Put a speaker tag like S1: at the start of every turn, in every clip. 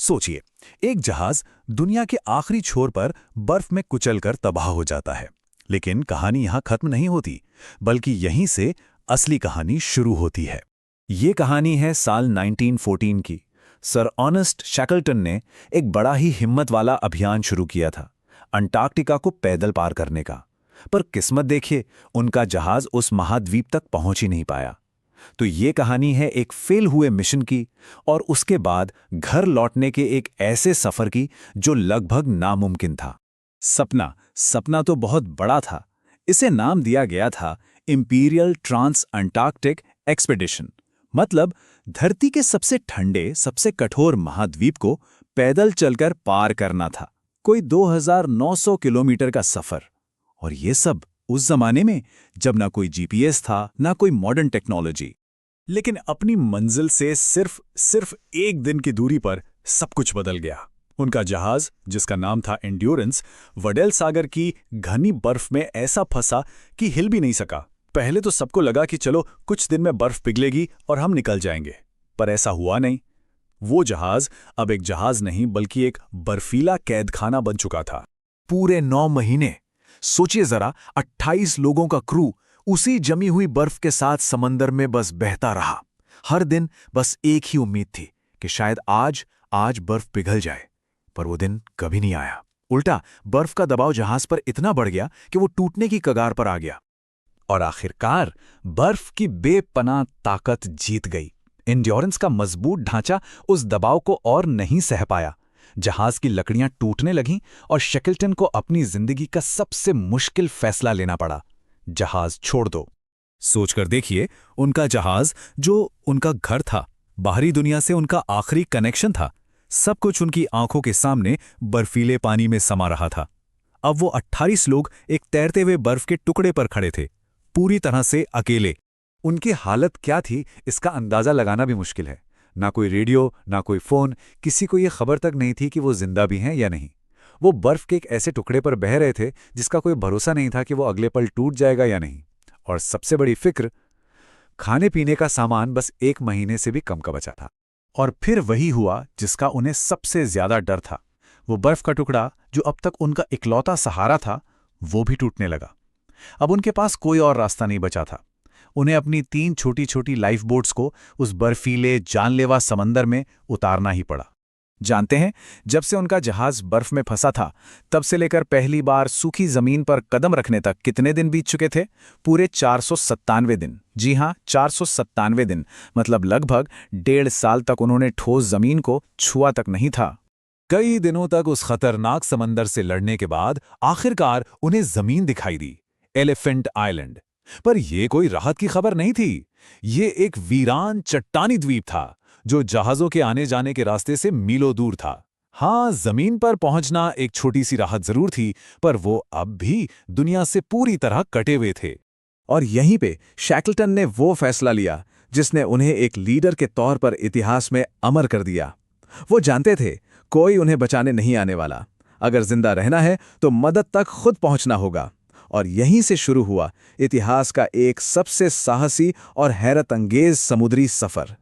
S1: सोचिए, एक जहाज दुनिया के आखिरी छोर पर बर्फ में कुचलकर तबाह हो जाता है। लेकिन कहानी यहां खत्म नहीं होती, बल्कि यहीं से असली कहानी शुरू होती है। ये कहानी है साल 1914 की। सर ऑनेस्ट शैकल्टन ने एक बड़ा ही हिम्मत वाला अभियान शुरू किया था, अंटार्कटिका को पैदल पार करने का। पर किस्मत देखिए, उनका जहाज उस महाद्वीप तक पहुंच ही नहीं पाया। तो ये कहानी है एक फेल हुए मिशन की, और उसके बाद घर लौटने के एक ऐसे सफर की जो लगभग नामुमकिन था। सपना तो बहुत बड़ा था। इसे नाम दिया गया था इंपीरियल ट्रांस अंटार्कटिक एक्सपेडिशन। मतलब धरती के सबसे ठंडे, सबसे कठोर महाद्वीप को पैदल चलकर पार करना था। कोई 2900 किलोमीटर का सफर। और ये सब उस जमाने में जब ना कोई जीपीएस था, ना कोई मॉडर्न टेक्नोलॉजी। लेकिन अपनी मंजिल से सिर्फ एक दिन की दूरी पर सब कुछ बदल गया। उनका जहाज, जिसका नाम था एंड्योरेंस, वडेल सागर की घनी बर्फ में ऐसा फंसा कि हिल भी नहीं सका। पहले तो सबको लगा कि चलो कुछ दिन में बर्फ पिघलेगी और हम निकल जाएंगे, पर ऐसा हुआ नहीं। वो जहाज अब एक जहाज नहीं, बल्कि एक बर्फीला कैदखाना बन चुका था। पूरे 9 महीने, सोचिए जरा, 28 लोगों का क्रू उसी जमी हुई बर्फ के साथ समंदर में बस बहता रहा। हर दिन बस एक ही उम्मीद थी कि शायद आज बर्फ पिघल जाए। पर वो दिन कभी नहीं आया। उल्टा बर्फ का दबाव जहाज पर इतना बढ़ गया कि वो टूटने की कगार पर आ गया। और आखिरकार बर्फ की बेपनाह ताकत जीत गई। एंड्योरेंस का मजबूत ढांचा उस दबाव को और नहीं सह पाया। जहाज की लकड़ियां टूटने लगीं और शैकल्टन को अपनी जिंदगी का सबसे मुश्किल फैसला लेना पड़ा, जहाज छोड़ दो। सोचकर देखिए, उनका जहाज जो उनका घर था, बाहरी दुनिया से उनका आखिरी कनेक्शन था, सब कुछ उनकी आंखों के सामने बर्फीले पानी में समा रहा था। अब वो 28 लोग एक तैरते हुए बर्फ के टुकड़े पर खड़े थे, पूरी तरह से अकेले। उनकी हालत क्या थी, इसका अंदाजा लगाना भी मुश्किल है। ना कोई रेडियो, ना कोई फोन, किसी को ये खबर तक नहीं थी कि वो जिंदा भी हैं या नहीं। वो बर्फ के एक ऐसे टुकड़े पर बह रहे थे जिसका कोई भरोसा नहीं था कि वो अगले पल टूट जाएगा या नहीं। और सबसे बड़ी फिक्र, खाने पीने का सामान बस 1 महीने से भी कम का बचा था। और फिर वही हुआ जिसका उन्हें सबसे ज्यादा डर था। वो बर्फ का टुकड़ा जो अब तक उनका इकलौता सहारा था, वो भी टूटने लगा। अब उनके पास कोई और रास्ता नहीं बचा था। उन्हें अपनी 3 छोटी छोटी लाइफ बोट्स को उस बर्फीले जानलेवा समंदर में उतारना ही पड़ा। जानते हैं, जब से उनका जहाज बर्फ में फंसा था, तब से लेकर पहली बार सूखी जमीन पर कदम रखने तक कितने दिन बीत चुके थे? पूरे 497 दिन। जी हां, 497 दिन। मतलब लगभग 1.5 साल तक उन्होंने ठोस जमीन को छुआ तक नहीं था। कई दिनों तक उस खतरनाक समंदर से लड़ने के बाद आखिरकार उन्हें जमीन दिखाई दी, एलिफेंट आइलैंड। पर यह कोई राहत की खबर नहीं थी। ये एक वीरान चट्टानी द्वीप था जो जहाजों के आने जाने के रास्ते से मीलों दूर था। हाँ, जमीन पर पहुंचना एक छोटी सी राहत जरूर थी, पर वो अब भी दुनिया से पूरी तरह कटे हुए थे। और यहीं पे शैकल्टन ने वो फैसला लिया जिसने उन्हें एक लीडर के तौर पर इतिहास में अमर कर दिया। वो जानते थे कोई उन्हें बचाने नहीं आने वाला। अगर जिंदा रहना है तो मदद तक खुद पहुंचना होगा। और यहीं से शुरू हुआ इतिहास का एक सबसे साहसी और हैरत अंगेज समुद्री सफर।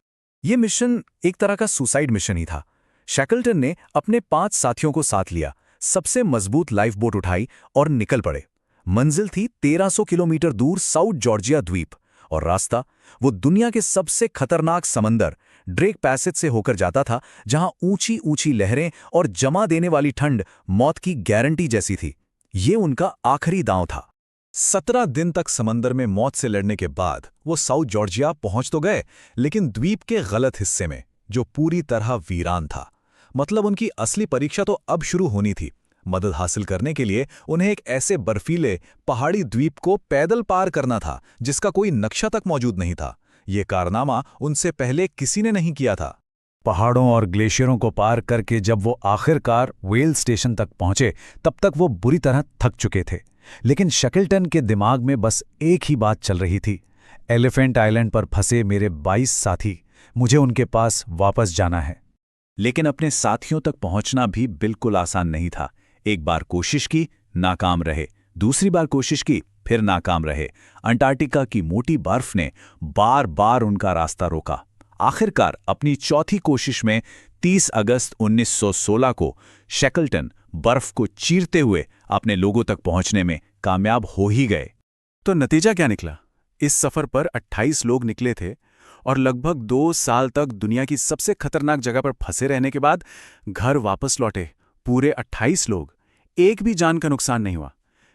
S1: ये मिशन एक तरह का सुसाइड मिशन ही था। शैकल्टन ने अपने 5 साथियों को साथ लिया, सबसे मजबूत लाइफ बोट उठाई और निकल पड़े। मंजिल थी 1300 किलोमीटर दूर साउथ जॉर्जिया द्वीप, और रास्ता वो दुनिया के सबसे खतरनाक समंदर ड्रेक पैसेज से होकर जाता था, जहां ऊंची ऊंची लहरें और जमा देने वाली ठंड मौत की गारंटी जैसी थी। ये उनका आखिरी दांव था। 17 दिन तक समंदर में मौत से लड़ने के बाद वो साउथ जॉर्जिया पहुंच तो गए, लेकिन द्वीप के गलत हिस्से में, जो पूरी तरह वीरान था। मतलब उनकी असली परीक्षा तो अब शुरू होनी थी। मदद हासिल करने के लिए उन्हें एक ऐसे बर्फीले पहाड़ी द्वीप को पैदल पार करना था जिसका कोई नक्शा तक मौजूद नहीं था। ये कारनामा उनसे पहले किसी ने नहीं किया था। पहाड़ों और ग्लेशियरों को पार करके जब वो आखिरकार वेल स्टेशन तक पहुंचे, तब तक वो बुरी तरह थक चुके थे। लेकिन शैकल्टन के दिमाग में बस एक ही बात चल रही थी, एलिफेंट आइलैंड पर फंसे मेरे 22 साथी, मुझे उनके पास वापस जाना है। लेकिन अपने साथियों तक पहुंचना भी बिल्कुल आसान नहीं था। एक बार कोशिश की, नाकाम रहे। दूसरी बार कोशिश की, फिर नाकाम रहे। अंटार्कटिका की मोटी बर्फ ने बार बार उनका रास्ता रोका। आखिरकार अपनी चौथी कोशिश में
S2: 30 अगस्त 1916 को शैकल्टन बर्फ को चीरते हुए अपने लोगों तक पहुंचने में कामयाब हो ही गए।
S3: तो नतीजा क्या निकला? इस सफर पर 28 लोग निकले थे और लगभग 2 साल तक दुनिया की सबसे खतरनाक जगह पर फंसे रहने के बाद घर वापस लौटे पूरे 28 लोग। एक भी जान का नुकसान नहीं हुआ।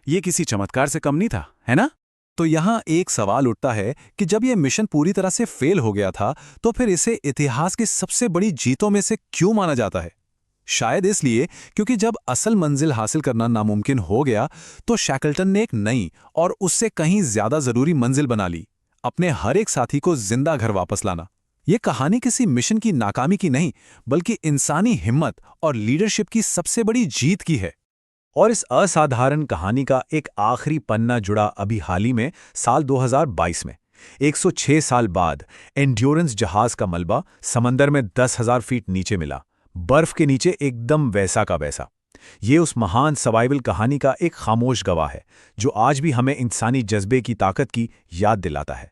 S3: ये किसी चमत्कार से कम नहीं था, है ना?
S1: तो यहाँ एक सवाल उठता है कि जब यह मिशन पूरी तरह से फेल हो गया था, तो फिर इसे इतिहास की सबसे बड़ी जीतों में से क्यों माना जाता है? शायद इसलिए क्योंकि जब असल मंजिल हासिल करना नामुमकिन हो गया, तो शैकल्टन ने एक नई और उससे कहीं ज्यादा जरूरी मंजिल बना ली, अपने हर एक साथी को जिंदा घर वापस लाना। ये कहानी किसी मिशन की नाकामी की नहीं, बल्कि इंसानी हिम्मत और लीडरशिप की सबसे बड़ी जीत की है। और इस असाधारण कहानी का एक आखिरी पन्ना जुड़ा अभी हाल ही में साल 2022 में 106 साल बाद एंड्योरेंस जहाज का मलबा समंदर में 10,000 फीट नीचे मिला, बर्फ के नीचे एकदम वैसा का वैसा। ये उस महान सर्वाइवल कहानी का एक खामोश गवाह है, जो आज भी हमें इंसानी जज्बे की ताकत की याद दिलाता है।